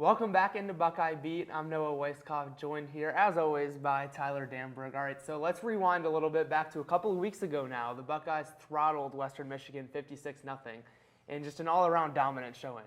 Welcome back into Buckeye Beat. I'm Noah Weiskopf, joined here, as always, by Tyler Danburg. All right, so let's rewind a little bit back to a couple of weeks ago now. The Buckeyes throttled Western Michigan 56-0 in just an all-around dominant showing.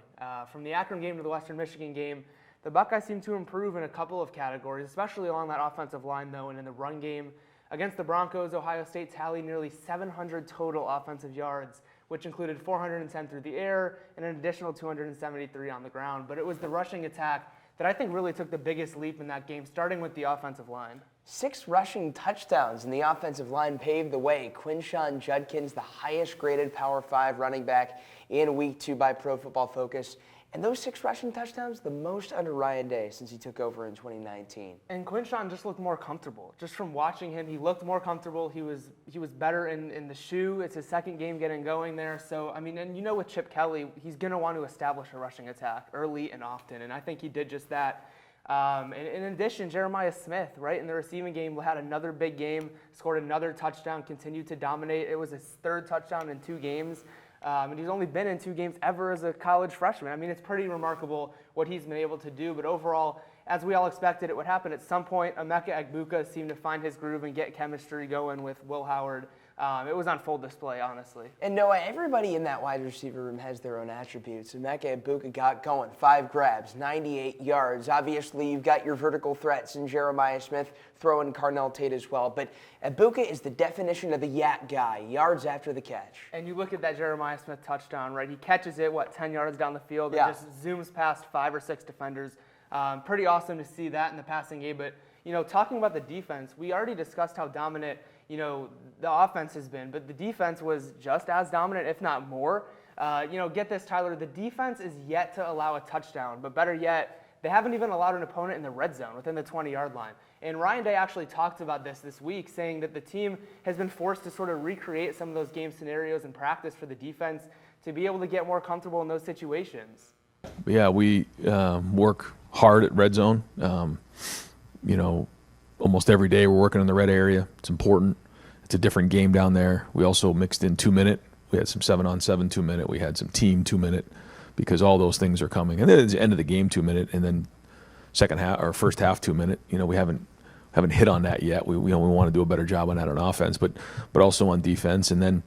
From the Akron game to the Western Michigan game, the Buckeyes seemed to improve in a couple of categories, especially along that offensive line, though, and in the run game. Against the Broncos, Ohio State tallied nearly 700 total offensive yards, which included 410 through the air and an additional 273 on the ground. But it was the rushing attack that I think really took the biggest leap in that game, starting with the offensive line. 6 rushing touchdowns, and the offensive line paved the way. Quinshon Judkins, the highest-graded Power 5 running back in Week 2 by Pro Football Focus. And those 6 rushing touchdowns, the most under Ryan Day since he took over in 2019. And Quinshon just looked more comfortable. Just from watching him, he looked more comfortable. He was better in the shoe. It's his second game getting going there. So, I mean, and you know with Chip Kelly, he's going to want to establish a rushing attack early and often, and I think he did just that. And in addition, Jeremiah Smith, right, in the receiving game, had another big game, scored another touchdown, continued to dominate. It was his 3rd touchdown in 2 games. And he's only been in 2 games ever as a college freshman. I mean, it's pretty remarkable what he's been able to do. But overall, as we all expected, it would happen at some point. Emeka Egbuka seemed to find his groove and get chemistry going with Will Howard. It was on full display, honestly. And Noah, everybody in that wide receiver room has their own attributes. Emeka Egbuka got going, 5 grabs, 98 yards. Obviously, you've got your vertical threats in Jeremiah Smith, throwing Carnell Tate as well. But Egbuka is the definition of the yak guy, yards after the catch. And you look at that Jeremiah Smith touchdown, right? He catches it, 10 yards down the field, and just zooms past 5 or 6 defenders. Pretty awesome to see that in the passing game. But, talking about the defense, we already discussed how dominant the offense has been, but the defense was just as dominant, if not more. Get this, Tyler, the defense is yet to allow a touchdown, but better yet, they haven't even allowed an opponent in the red zone within the 20-yard line. And Ryan Day actually talked about this week, saying that the team has been forced to sort of recreate some of those game scenarios in practice for the defense to be able to get more comfortable in those situations. Yeah, we work hard at red zone. Almost every day we're working in the red area. It's important. It's a different game down there. We also mixed in 2-minute. We had some 7-on-7 2-minute. We had some team 2-minute because all those things are coming. And then at the end of the game 2-minute, and then second half or first half 2-minute. We haven't hit on that yet. We want to do a better job on that on offense, but also on defense. And then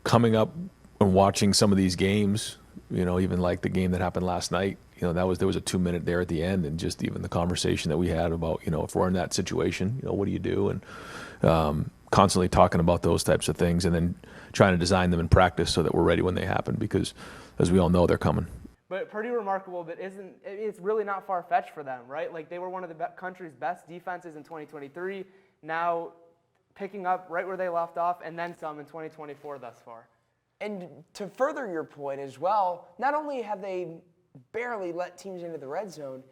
coming up and watching some of these games, even like the game that happened last night. There was a 2-minute there at the end, and just even the conversation that we had about, if we're in that situation, what do you do? And constantly talking about those types of things, and then trying to design them in practice so that we're ready when they happen, because as we all know, they're coming. But pretty remarkable, but it's really not far-fetched for them, right? Like, they were one of the country's best defenses in 2023, now picking up right where they left off, and then some in 2024 thus far. And to further your point as well, not only have they barely let teams into the red zone,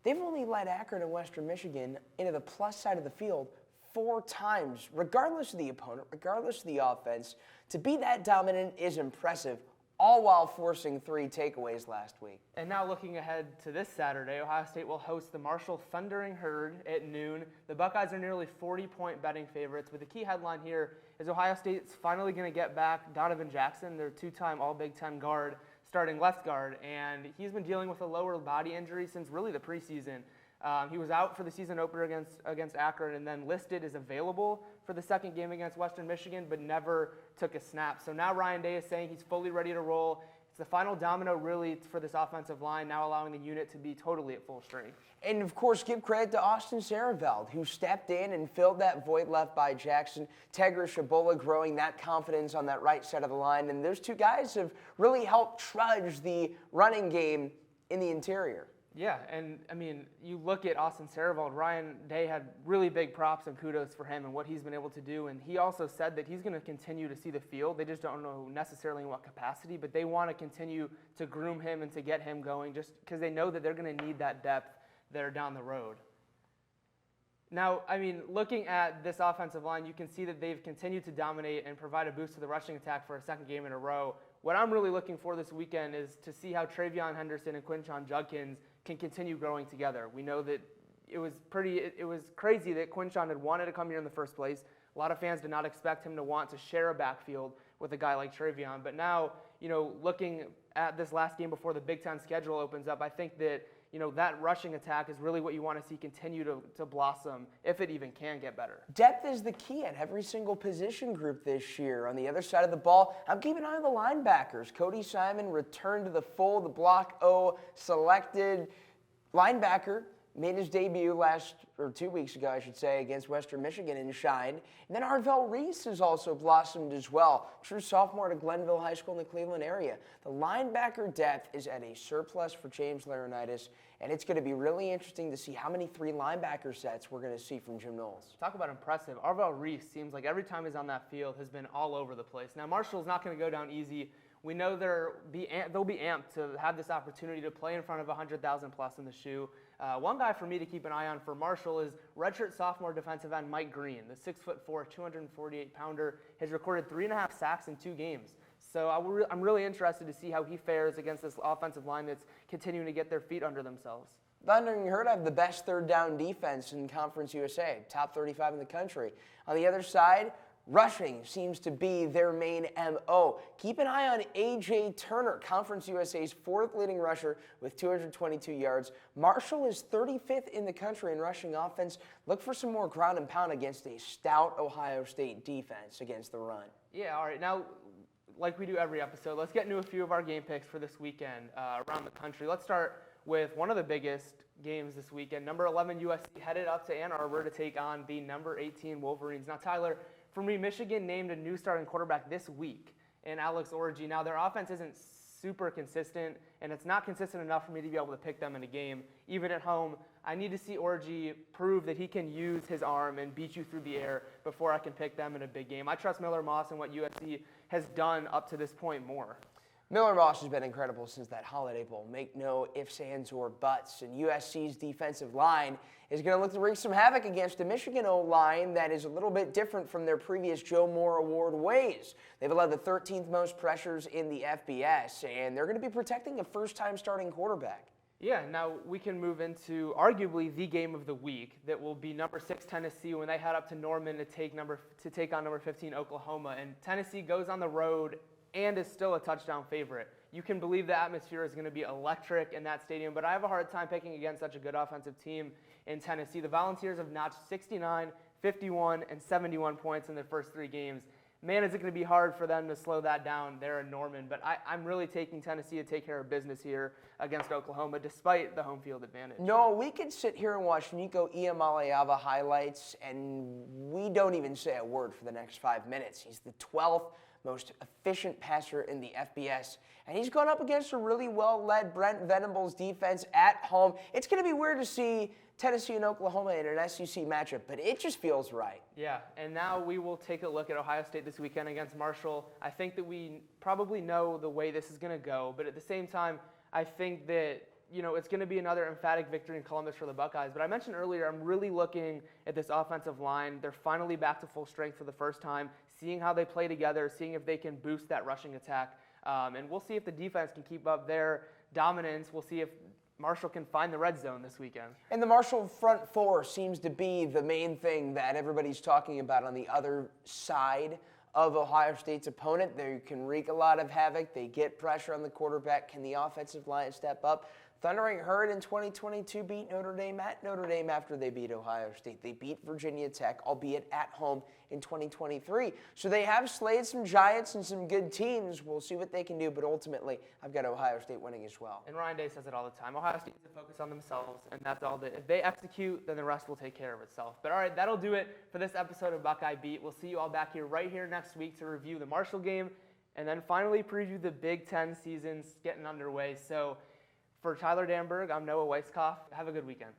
they've only let Akron and Western Michigan into the plus side of the field 4 times, regardless of the opponent, regardless of the offense. To be that dominant is impressive, all while forcing 3 takeaways last week. And now looking ahead to this Saturday, Ohio State will host the Marshall Thundering Herd at noon. The Buckeyes are nearly 40-point betting favorites, with the key headline here is Ohio State's finally going to get back Donovan Jackson, their 2-time All-Big Ten guard, starting left guard, and he's been dealing with a lower body injury since really the preseason. He was out for the season opener against Akron, and then listed as available for the second game against Western Michigan, but never took a snap. So now Ryan Day is saying he's fully ready to roll. It's the final domino really for this offensive line, now allowing the unit to be totally at full strength. And of course, give credit to Austin Sareveld, who stepped in and filled that void left by Jackson. Tegra Shabola growing that confidence on that right side of the line. And those 2 guys have really helped trudge the running game in the interior. Yeah, and I mean, you look at Austin Sareveld, Ryan Day had really big props and kudos for him and what he's been able to do. And he also said that he's going to continue to see the field. They just don't know necessarily in what capacity, but they want to continue to groom him and to get him going just because they know that they're going to need that depth there down the road. Now, I mean, looking at this offensive line, you can see that they've continued to dominate and provide a boost to the rushing attack for a second game in a row. What I'm really looking for this weekend is to see how Travion Henderson and Quinshon Judkins can continue growing together. We know that it was crazy that Quinshon had wanted to come here in the first place. A lot of fans did not expect him to want to share a backfield with a guy like Travion, but now, looking at this last game before the Big Ten schedule opens up, I think that that rushing attack is really what you want to see continue to blossom, if it even can get better. Depth is the key at every single position group this year. On the other side of the ball, I'm keeping an eye on the linebackers. Cody Simon returned to the fold, the Block O selected linebacker. Made his debut 2 weeks ago, I should say, against Western Michigan and shined. And then Arvell Reese has also blossomed as well. True sophomore to Glenville High School in the Cleveland area. The linebacker depth is at a surplus for James Laurinaitis, and it's going to be really interesting to see how many 3 linebacker sets we're going to see from Jim Knowles. Talk about impressive. Arvell Reese seems like every time he's on that field has been all over the place. Now, Marshall's not going to go down easy. We know they'll be amped to have this opportunity to play in front of 100,000 plus in the shoe. One guy for me to keep an eye on for Marshall is redshirt sophomore defensive end Mike Green, the 6'4", 248-pounder, has recorded 3.5 sacks in 2 games. So I'm really interested to see how he fares against this offensive line that's continuing to get their feet under themselves. Thundering Herd have the best third down defense in Conference USA, top 35 in the country. On the other side, rushing seems to be their main MO. Keep an eye on A.J. Turner, Conference USA's 4th leading rusher with 222 yards. Marshall is 35th in the country in rushing offense. Look for some more ground and pound against a stout Ohio State defense against the run. Yeah, all right. Now, like we do every episode, let's get into a few of our game picks for this weekend around the country. Let's start with one of the biggest games this weekend. Number 11 USC headed up to Ann Arbor to take on the number 18 Wolverines. Now, Tyler, for me, Michigan named a new starting quarterback this week in Alex Orji. Now, their offense isn't super consistent, and it's not consistent enough for me to be able to pick them in a game. Even at home, I need to see Orji prove that he can use his arm and beat you through the air before I can pick them in a big game. I trust Miller Moss and what USC has done up to this point more. Miller Moss has been incredible since that Holiday Bowl. Make no ifs, ands, or buts. And USC's defensive line is going to look to wreak some havoc against a Michigan O-line that is a little bit different from their previous Joe Moore Award ways. They've allowed the 13th most pressures in the FBS, and they're going to be protecting a first-time starting quarterback. Yeah, now we can move into arguably the game of the week that will be number 6 Tennessee when they head up to Norman to take on number 15 Oklahoma. And Tennessee goes on the road and is still a touchdown favorite. You can believe the atmosphere is going to be electric in that stadium, but I have a hard time picking against such a good offensive team in Tennessee. The Volunteers have notched 69, 51, and 71 points in their first 3 games. Man, is it going to be hard for them to slow that down there in Norman, but I'm really taking Tennessee to take care of business here against Oklahoma, despite the home field advantage. No, we could sit here and watch Nico Iamaleava highlights, and we don't even say a word for the next 5 minutes. He's the 12th most efficient passer in the FBS. And he's gone up against a really well-led Brent Venables defense at home. It's going to be weird to see Tennessee and Oklahoma in an SEC matchup, but it just feels right. Yeah, and now we will take a look at Ohio State this weekend against Marshall. I think that we probably know the way this is going to go, but at the same time, I think that it's going to be another emphatic victory in Columbus for the Buckeyes. But I mentioned earlier, I'm really looking at this offensive line. They're finally back to full strength for the first time, seeing how they play together, seeing if they can boost that rushing attack. And we'll see if the defense can keep up their dominance. We'll see if Marshall can find the red zone this weekend. And the Marshall front four seems to be the main thing that everybody's talking about on the other side of Ohio State's opponent. They can wreak a lot of havoc. They get pressure on the quarterback. Can the offensive line step up? Thundering Herd in 2022 beat Notre Dame at Notre Dame after they beat Ohio State. They beat Virginia Tech, albeit at home, in 2023. So they have slayed some giants and some good teams. We'll see what they can do, but ultimately, I've got Ohio State winning as well. And Ryan Day says it all the time. Ohio State needs to focus on themselves, and that's all. If they execute, then the rest will take care of itself. But all right, that'll do it for this episode of Buckeye Beat. We'll see you all back here right here next week to review the Marshall game, and then finally preview the Big Ten seasons getting underway. So for Tyler Danburg, I'm Noah Weiskopf. Have a good weekend.